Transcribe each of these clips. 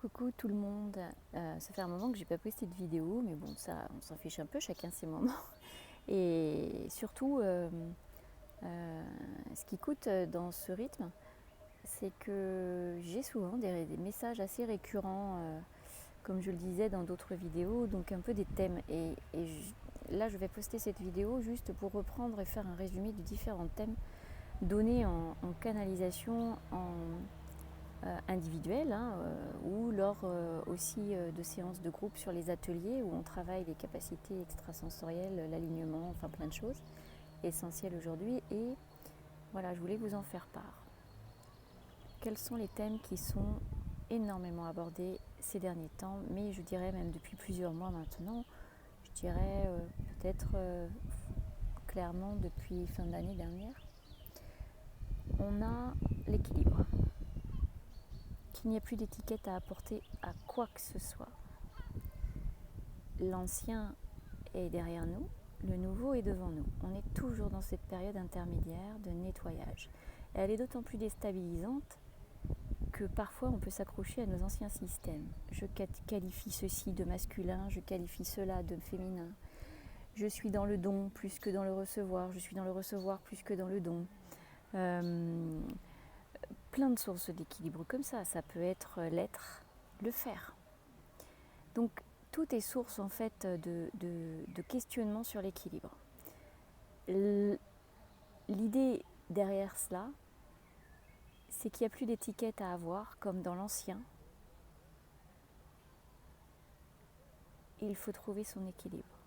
Coucou tout le monde, ça fait un moment que j'ai pas posté de vidéo, mais bon ça on s'en fiche un peu, chacun ses moments. Et surtout, ce qui coûte dans ce rythme, c'est que j'ai souvent des messages assez récurrents, comme je le disais dans d'autres vidéos, donc un peu des thèmes. Là je vais poster cette vidéo juste pour reprendre et faire un résumé de différents thèmes donnés en canalisation, individuelle, ou lors aussi de séances de groupe sur les ateliers où on travaille les capacités extrasensorielles, l'alignement, enfin plein de choses essentielles aujourd'hui. Et voilà, je voulais vous en faire part. Quels sont les thèmes qui sont énormément abordés ces derniers temps, mais je dirais même depuis plusieurs mois maintenant, je dirais peut-être clairement depuis fin d'année dernière. On a l'équilibre. Qu'il n'y a plus d'étiquette à apporter à quoi que ce soit. L'ancien est derrière nous, le nouveau est devant nous. On est toujours dans cette période intermédiaire de nettoyage. Et elle est d'autant plus déstabilisante que parfois on peut s'accrocher à nos anciens systèmes. Je qualifie ceci de masculin, je qualifie cela de féminin. Je suis dans le don plus que dans le recevoir, je suis dans le recevoir plus que dans le don. Plein de sources d'équilibre comme ça peut être l'être, le faire. Donc tout est source en fait de questionnement sur l'équilibre. L'idée derrière cela, c'est qu'il n'y a plus d'étiquette à avoir comme dans l'ancien. Il faut trouver son équilibre.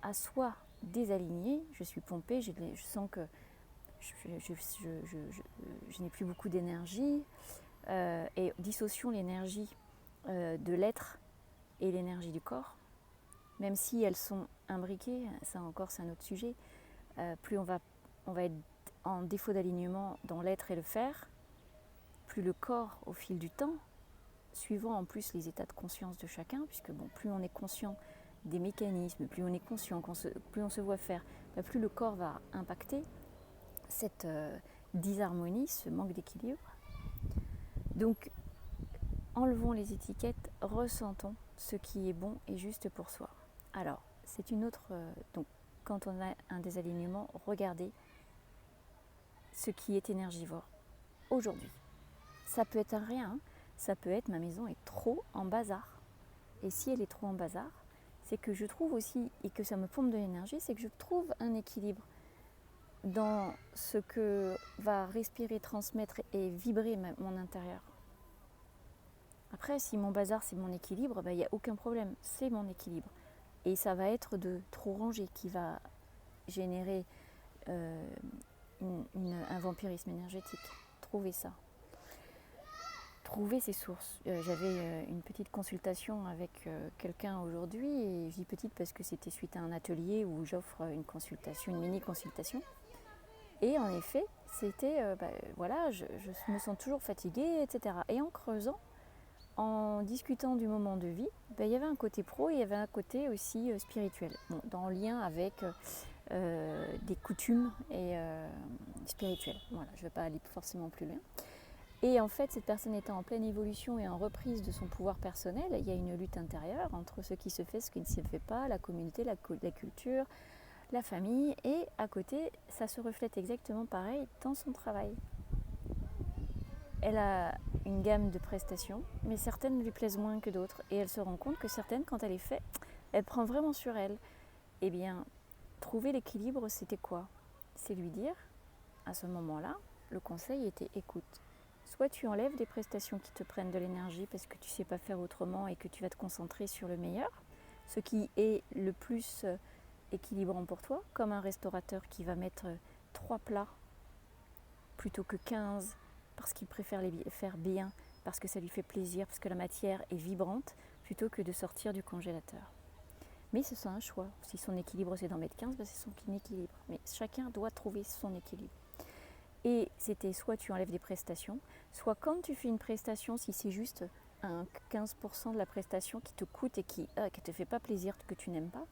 À soi désaligné, je suis pompée, je sens que je n'ai plus beaucoup d'énergie, et dissocions l'énergie de l'être et l'énergie du corps, même si elles sont imbriquées, ça encore c'est un autre sujet. Plus on va être en défaut d'alignement dans l'être et le faire, plus le corps au fil du temps, suivant en plus les états de conscience de chacun, puisque bon, plus on est conscient des mécanismes, plus on est conscient, plus on se voit faire, plus le corps va impacter cette disharmonie, ce manque d'équilibre. Donc enlevons les étiquettes, ressentons ce qui est bon et juste pour soi. Alors, c'est une autre... donc, quand on a un désalignement, regardez ce qui est énergivore aujourd'hui. Ça peut être un rien, ça peut être ma maison est trop en bazar. Et si elle est trop en bazar, c'est que je trouve aussi, et que ça me pompe de l'énergie, c'est que je trouve un équilibre dans ce que va respirer, transmettre et vibrer mon intérieur. Après, si mon bazar c'est mon équilibre, il n'y a aucun problème, c'est mon équilibre. Et ça va être de trop ranger qui va générer un vampirisme énergétique. Trouvez ça. Trouver ses sources. J'avais une petite consultation avec quelqu'un aujourd'hui, et je dis petite parce que c'était suite à un atelier où j'offre une consultation, une mini-consultation. Et en effet, c'était, voilà, je me sens toujours fatiguée, etc. Et en creusant, en discutant du moment de vie, il y avait un côté pro et il y avait un côté aussi spirituel, bon, en lien avec des coutumes et spirituelles. Voilà, je ne vais pas aller forcément plus loin. Et en fait, cette personne étant en pleine évolution et en reprise de son pouvoir personnel, il y a une lutte intérieure entre ce qui se fait, ce qui ne se fait pas, la communauté, la culture, la famille, et à côté, ça se reflète exactement pareil dans son travail. Elle a une gamme de prestations, mais certaines lui plaisent moins que d'autres, et elle se rend compte que certaines, quand elle les fait, elle prend vraiment sur elle. Eh bien, trouver l'équilibre, c'était quoi? C'est lui dire, à ce moment-là, le conseil était écoute. Soit tu enlèves des prestations qui te prennent de l'énergie parce que tu ne sais pas faire autrement et que tu vas te concentrer sur le meilleur, ce qui est le plus équilibrant pour toi, comme un restaurateur qui va mettre 3 plats plutôt que 15 parce qu'il préfère les faire bien, parce que ça lui fait plaisir, parce que la matière est vibrante, plutôt que de sortir du congélateur. Mais ce sera un choix. Si son équilibre c'est d'en mettre 15, c'est son équilibre. Mais chacun doit trouver son équilibre. Et c'était soit tu enlèves des prestations, soit quand tu fais une prestation, si c'est juste un 15% de la prestation qui te coûte et qui ne te fait pas plaisir, que tu n'aimes pas,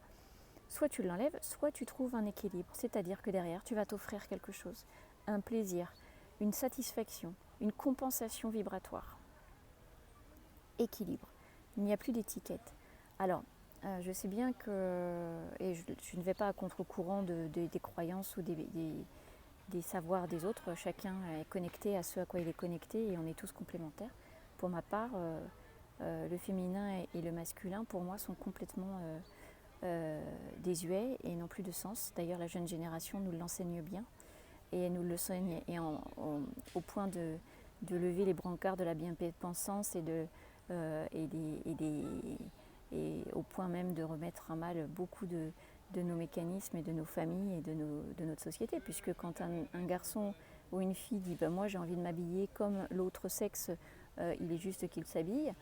soit tu l'enlèves, soit tu trouves un équilibre. C'est-à-dire que derrière, tu vas t'offrir quelque chose, un plaisir, une satisfaction, une compensation vibratoire. équilibre. Il n'y a plus d'étiquette. Alors, je sais bien que, et je ne vais pas à contre-courant des croyances ou des savoirs des autres, chacun est connecté à ce à quoi il est connecté et on est tous complémentaires. Pour ma part, le féminin et le masculin, pour moi, sont complètement désuets et n'ont plus de sens. D'ailleurs, la jeune génération nous l'enseigne bien et elle nous l'enseigne au point de lever les brancards de la bien-pensance et au point même de remettre à mal beaucoup de nos mécanismes et de nos familles et de notre société, puisque quand un garçon ou une fille dit moi j'ai envie de m'habiller comme l'autre sexe, il est juste qu'il s'habille.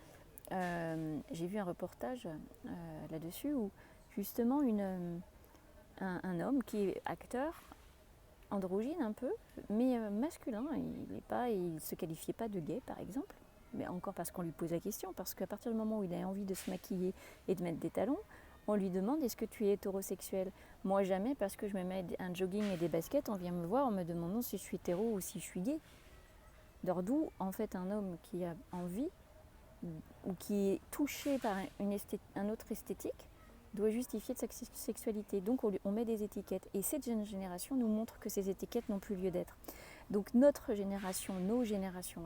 J'ai vu un reportage là-dessus où justement un homme qui est acteur, androgyne un peu, mais masculin, il ne se qualifiait pas de gay par exemple, mais encore parce qu'on lui pose la question, parce qu'à partir du moment où il a envie de se maquiller et de mettre des talons, on lui demande est-ce que tu es hétérosexuel. Moi jamais, parce que je me mets un jogging et des baskets, on vient me voir en me demandant si je suis hétéro ou si je suis gay. D'où en fait un homme qui a envie ou qui est touché par un autre esthétique doit justifier de sa sexualité. Donc on met des étiquettes. Et cette jeune génération nous montre que ces étiquettes n'ont plus lieu d'être. Donc notre génération, nos générations,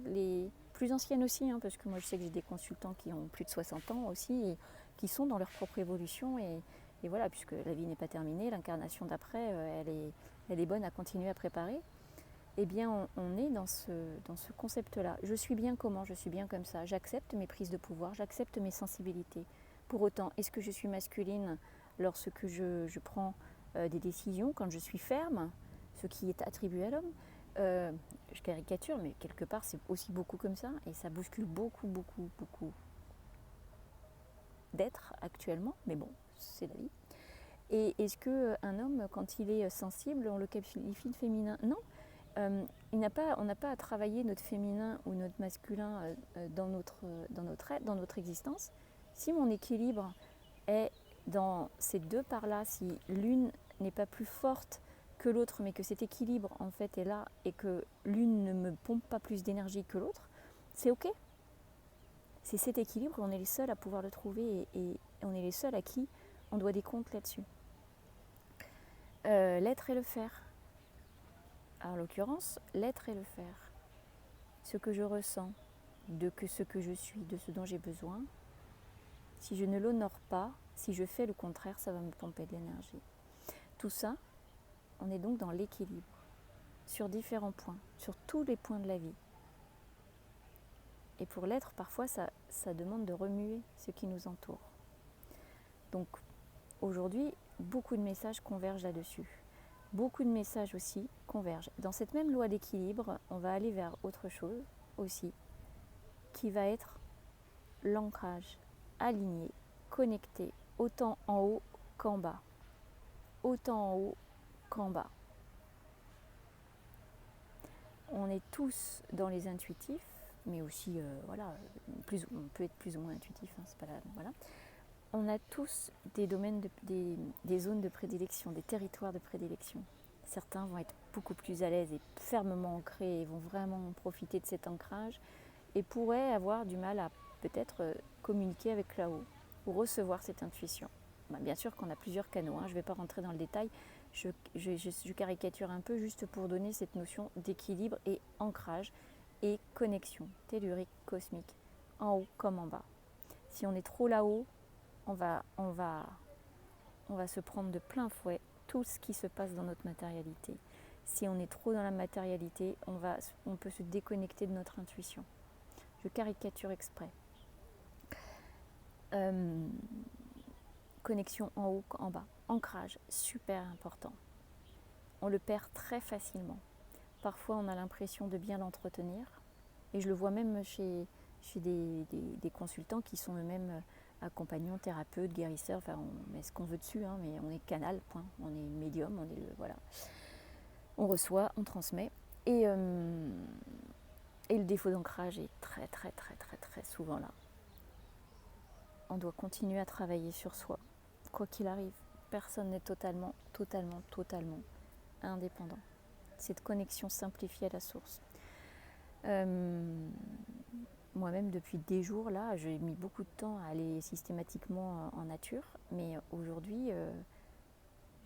les plus anciennes aussi, hein, parce que moi je sais que j'ai des consultants qui ont plus de 60 ans aussi, et qui sont dans leur propre évolution. Et voilà, puisque la vie n'est pas terminée, l'incarnation d'après, elle est bonne à continuer à préparer. Eh bien, on est dans ce concept-là. Je suis bien comment? Je suis bien comme ça. J'accepte mes prises de pouvoir, j'accepte mes sensibilités. Pour autant, est-ce que je suis masculine lorsque je prends des décisions, quand je suis ferme, ce qui est attribué à l'homme? Je caricature, mais quelque part, c'est aussi beaucoup comme ça. Et ça bouscule beaucoup, beaucoup, beaucoup d'être actuellement. Mais bon, c'est la vie. Et est-ce qu'un homme, quand il est sensible, on le qualifie de féminin? Non. On n'a pas à travailler notre féminin ou notre masculin dans notre existence. Si mon équilibre est dans ces deux parts-là, si l'une n'est pas plus forte que l'autre, mais que cet équilibre en fait est là et que l'une ne me pompe pas plus d'énergie que l'autre, c'est ok. C'est cet équilibre, on est les seuls à pouvoir le trouver et on est les seuls à qui on doit des comptes là-dessus. L'être et le faire. En l'occurrence, l'être et le faire. Ce que je ressens, ce que je suis, de ce dont j'ai besoin. Si je ne l'honore pas, si je fais le contraire, ça va me pomper de l'énergie. Tout ça, on est donc dans l'équilibre, sur différents points, sur tous les points de la vie. Et pour l'être, parfois, ça demande de remuer ce qui nous entoure. Donc, aujourd'hui, beaucoup de messages convergent là-dessus. Beaucoup de messages aussi convergent. Dans cette même loi d'équilibre, on va aller vers autre chose aussi, qui va être l'ancrage, aligné, connecté, autant en haut qu'en bas. Autant en haut qu'en bas. On est tous dans les intuitifs, mais aussi, on peut être plus ou moins intuitif, hein, c'est pas voilà. On a tous des domaines, des zones de prédilection, des territoires de prédilection. Certains vont être beaucoup plus à l'aise et fermement ancrés et vont vraiment profiter de cet ancrage et pourraient avoir du mal à peut-être communiquer avec là-haut ou recevoir cette intuition. Bien sûr qu'on a plusieurs canaux, hein, je ne vais pas rentrer dans le détail, je caricature un peu juste pour donner cette notion d'équilibre et ancrage et connexion tellurique, cosmique, en haut comme en bas. Si on est trop là-haut, on va se prendre de plein fouet tout ce qui se passe dans notre matérialité. Si on est trop dans la matérialité, on peut se déconnecter de notre intuition. Je caricature exprès. Connexion en haut, en bas. Ancrage, super important. On le perd très facilement. Parfois, on a l'impression de bien l'entretenir. Et je le vois même chez des consultants qui sont eux-mêmes accompagnants, thérapeutes, guérisseurs. Enfin, on met ce qu'on veut dessus, hein, mais on est canal, point. On est médium, voilà. On reçoit, on transmet. Et le défaut d'ancrage est très, très, très, très, très souvent là. On doit continuer à travailler sur soi. Quoi qu'il arrive, personne n'est totalement indépendant. Cette connexion simplifiée à la source. moi-même depuis des jours là, j'ai mis beaucoup de temps à aller systématiquement en nature, mais aujourd'hui,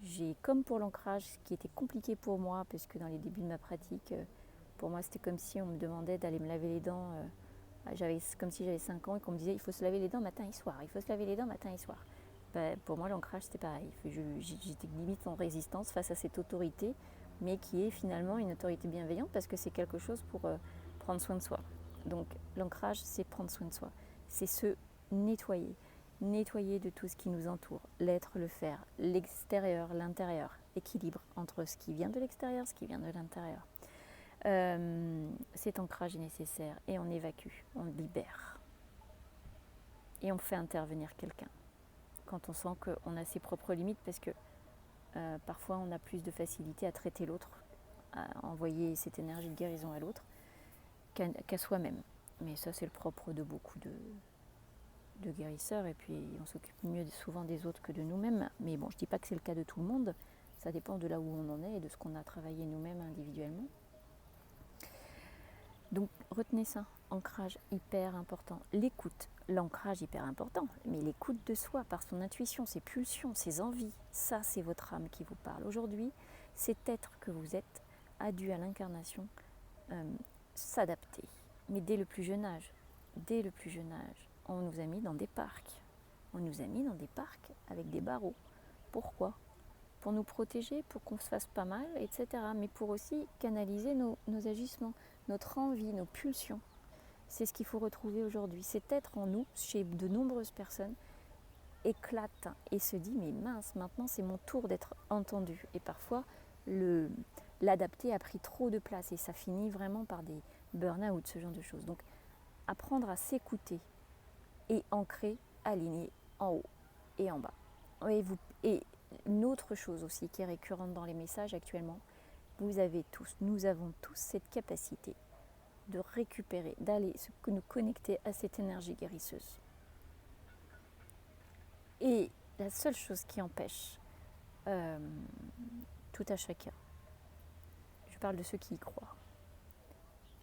j'ai comme pour l'ancrage, ce qui était compliqué pour moi, parce que dans les débuts de ma pratique, pour moi c'était comme si on me demandait d'aller me laver les dents. Comme si j'avais 5 ans et qu'on me disait il faut se laver les dents matin et soir, il faut se laver les dents matin et soir. Pour moi l'ancrage c'était pareil, j'étais limite en résistance face à cette autorité, mais qui est finalement une autorité bienveillante parce que c'est quelque chose pour prendre soin de soi. Donc l'ancrage c'est prendre soin de soi, c'est se nettoyer, nettoyer de tout ce qui nous entoure, l'être, le faire, l'extérieur, l'intérieur, équilibre entre ce qui vient de l'extérieur, ce qui vient de l'intérieur. Cet ancrage est nécessaire et on évacue, on libère. Et on fait intervenir quelqu'un quand on sent qu'on a ses propres limites, parce que parfois on a plus de facilité à traiter l'autre, à envoyer cette énergie de guérison à l'autre qu'à soi-même. Mais ça c'est le propre de beaucoup de guérisseurs, et puis on s'occupe mieux souvent des autres que de nous-mêmes. Mais bon, je ne dis pas que c'est le cas de tout le monde, ça dépend de là où on en est et de ce qu'on a travaillé nous-mêmes individuellement. Donc retenez ça, ancrage hyper important. L'écoute, l'ancrage hyper important, mais l'écoute de soi par son intuition, ses pulsions, ses envies, ça c'est votre âme qui vous parle. Aujourd'hui, cet être que vous êtes a dû à l'incarnation s'adapter, mais dès le plus jeune âge. Dès le plus jeune âge, on nous a mis dans des parcs. On nous a mis dans des parcs avec des barreaux. Pourquoi ? Pour nous protéger, pour qu'on se fasse pas mal, etc. Mais pour aussi canaliser nos agissements, notre envie, nos pulsions. C'est ce qu'il faut retrouver aujourd'hui. Cet être en nous, chez de nombreuses personnes, éclate et se dit mais mince, maintenant c'est mon tour d'être entendu. Et parfois, l'adapter a pris trop de place et ça finit vraiment par des burn-out, ce genre de choses. Donc, apprendre à s'écouter et ancrer, aligner en haut et en bas. Et une autre chose aussi qui est récurrente dans les messages actuellement, nous avons tous cette capacité de récupérer, d'aller nous connecter à cette énergie guérisseuse. Et la seule chose qui empêche tout à chacun, je parle de ceux qui y croient,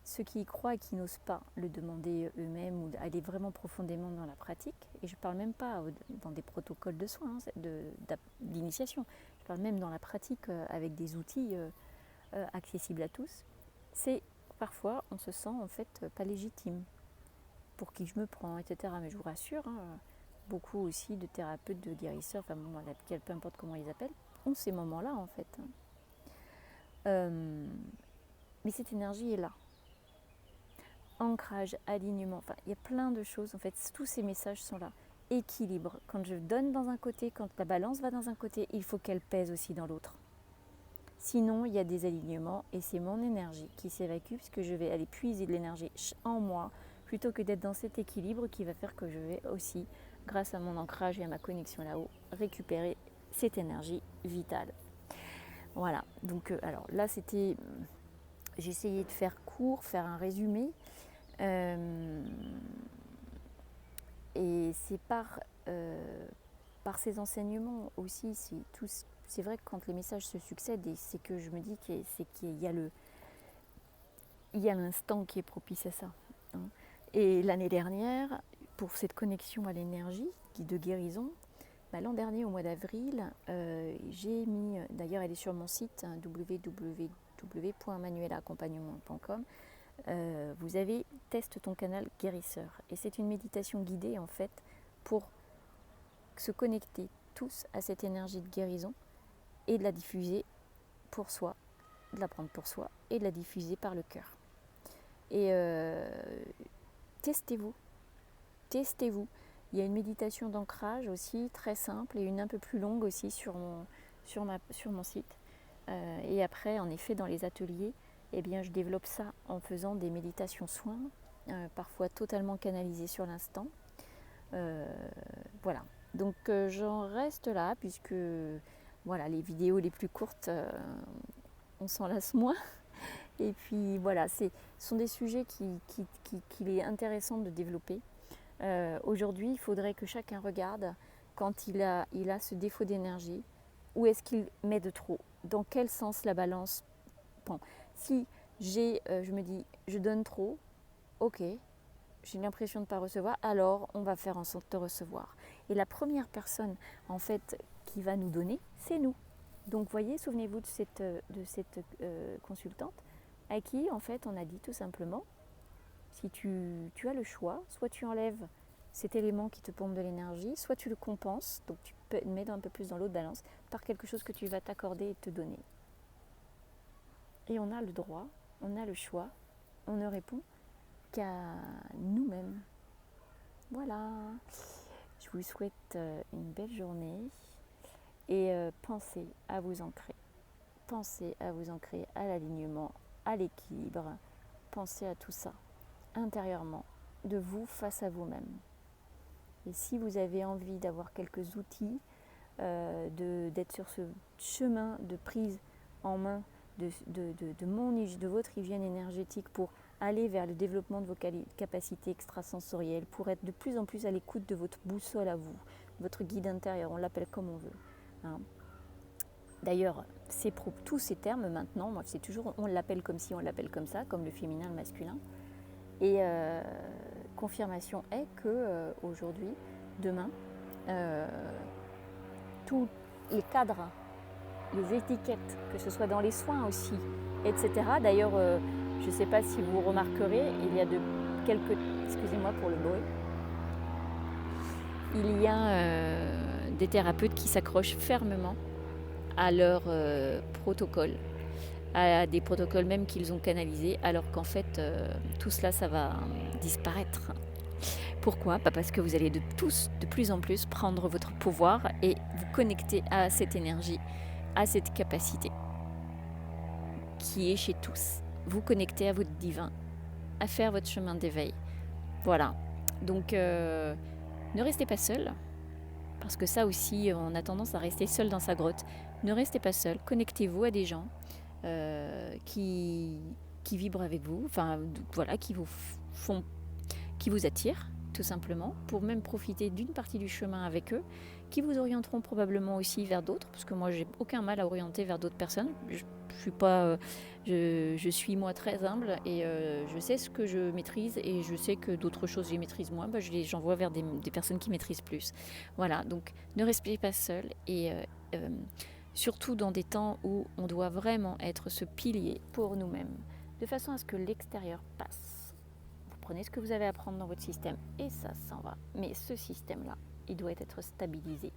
ceux qui y croient et qui n'osent pas le demander eux-mêmes ou aller vraiment profondément dans la pratique, et je ne parle même pas dans des protocoles de soins, d'initiation, je parle même dans la pratique avec des outils accessibles à tous, c'est parfois on se sent en fait pas légitime, pour qui je me prends, etc. Mais je vous rassure, beaucoup aussi de thérapeutes, de guérisseurs, enfin bon, peu importe comment ils appellent, ont ces moments-là en fait. Mais cette énergie est là. Ancrage, alignement, enfin il y a plein de choses, en fait tous ces messages sont là. Équilibre, quand je donne dans un côté, quand la balance va dans un côté, il faut qu'elle pèse aussi dans l'autre. Sinon il y a des alignements et c'est mon énergie qui s'évacue puisque je vais aller puiser de l'énergie en moi plutôt que d'être dans cet équilibre qui va faire que je vais aussi, grâce à mon ancrage et à ma connexion là-haut, récupérer cette énergie vitale. Voilà, donc alors là j'ai essayé de faire court, faire un résumé. Et c'est par ces enseignements aussi, c'est vrai que quand les messages se succèdent, et c'est que je me dis qu'il y a l'instant qui est propice à ça. Hein. Et l'année dernière, pour cette connexion à l'énergie de guérison, l'an dernier au mois d'avril, j'ai mis, d'ailleurs elle est sur mon site www.manuelaaccompagnement.com. Vous avez teste ton canal guérisseur et c'est une méditation guidée en fait pour se connecter tous à cette énergie de guérison et de la diffuser pour soi, de la prendre pour soi et de la diffuser par le cœur. Et testez-vous. Il y a une méditation d'ancrage aussi très simple et une un peu plus longue aussi sur mon site. Et après, en effet, dans les ateliers, je développe ça en faisant des méditations soins, parfois totalement canalisées sur l'instant. Voilà. Donc j'en reste là, puisque voilà, les vidéos les plus courtes, on s'en lasse moins. Et puis voilà, ce sont des sujets qu'il est intéressant de développer. Aujourd'hui, il faudrait que chacun regarde quand il a ce défaut d'énergie, où est-ce qu'il met de trop, dans quel sens la balance pend. Si je me dis je donne trop, ok, j'ai l'impression de ne pas recevoir, alors on va faire en sorte de recevoir. Et la première personne en fait qui va nous donner, c'est nous. Donc voyez, souvenez-vous de cette consultante à qui en fait on a dit tout simplement, si tu as le choix, soit tu enlèves cet élément qui te pompe de l'énergie, soit tu le compenses, donc tu peux mettre un peu plus dans l'autre balance, par quelque chose que tu vas t'accorder et te donner. Et on a le droit, on a le choix, on ne répond qu'à nous-mêmes. Voilà, je vous souhaite une belle journée et pensez à vous ancrer. Pensez à vous ancrer à l'alignement, à l'équilibre. Pensez à tout ça intérieurement, de vous face à vous-même. Et si vous avez envie d'avoir quelques outils, d'être sur ce chemin de prise en main de votre hygiène énergétique pour aller vers le développement de vos capacités extrasensorielles, pour être de plus en plus à l'écoute de votre boussole à vous, votre guide intérieur, on l'appelle comme on veut. Hein. D'ailleurs, tous ces termes maintenant, moi c'est toujours on l'appelle comme ci, on l'appelle comme ça, comme le féminin, le masculin. Et confirmation est que aujourd'hui, demain, tous les cadres, les étiquettes, que ce soit dans les soins aussi, etc. D'ailleurs, je ne sais pas si vous remarquerez, il y a excusez-moi pour le bruit, il y a des thérapeutes qui s'accrochent fermement à leur protocole, à des protocoles même qu'ils ont canalisés, alors qu'en fait, tout cela, ça va disparaître. Pourquoi ? Parce que vous allez de plus en plus prendre votre pouvoir et vous connecter à cette énergie, à cette capacité qui est chez tous. Vous connecter à votre divin, à faire votre chemin d'éveil. Voilà. Donc, ne restez pas seul, parce que ça aussi, on a tendance à rester seul dans sa grotte. Ne restez pas seul, connectez-vous à des gens qui vibrent avec vous, enfin voilà, qui vous attirent tout simplement, pour même profiter d'une partie du chemin avec eux, qui vous orienteront probablement aussi vers d'autres, parce que moi j'ai aucun mal à orienter vers d'autres personnes. Je suis moi très humble et je sais ce que je maîtrise et je sais que d'autres choses je maîtrise moins, j'envoie vers des personnes qui maîtrisent plus. Voilà, donc ne restez pas seul et surtout dans des temps où on doit vraiment être ce pilier pour nous-mêmes, de façon à ce que l'extérieur passe. Vous prenez ce que vous avez à prendre dans votre système et ça s'en va. Mais ce système-là, il doit être stabilisé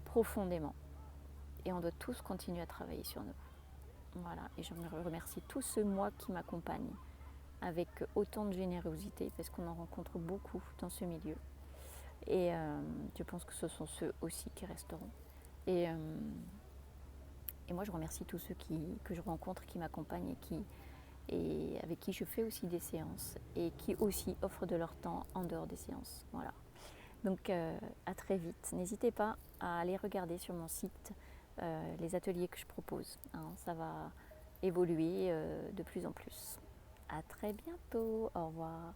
profondément. Et on doit tous continuer à travailler sur nous. Voilà, et je remercie tous ceux, moi, qui m'accompagnent avec autant de générosité, parce qu'on en rencontre beaucoup dans ce milieu. Et je pense que ce sont ceux aussi qui resteront. Et moi, je remercie tous ceux que je rencontre, qui m'accompagnent et avec qui je fais aussi des séances et qui aussi offrent de leur temps en dehors des séances. Voilà. Donc à très vite. N'hésitez pas à aller regarder sur mon site les ateliers que je propose. Hein, ça va évoluer de plus en plus. À très bientôt. Au revoir.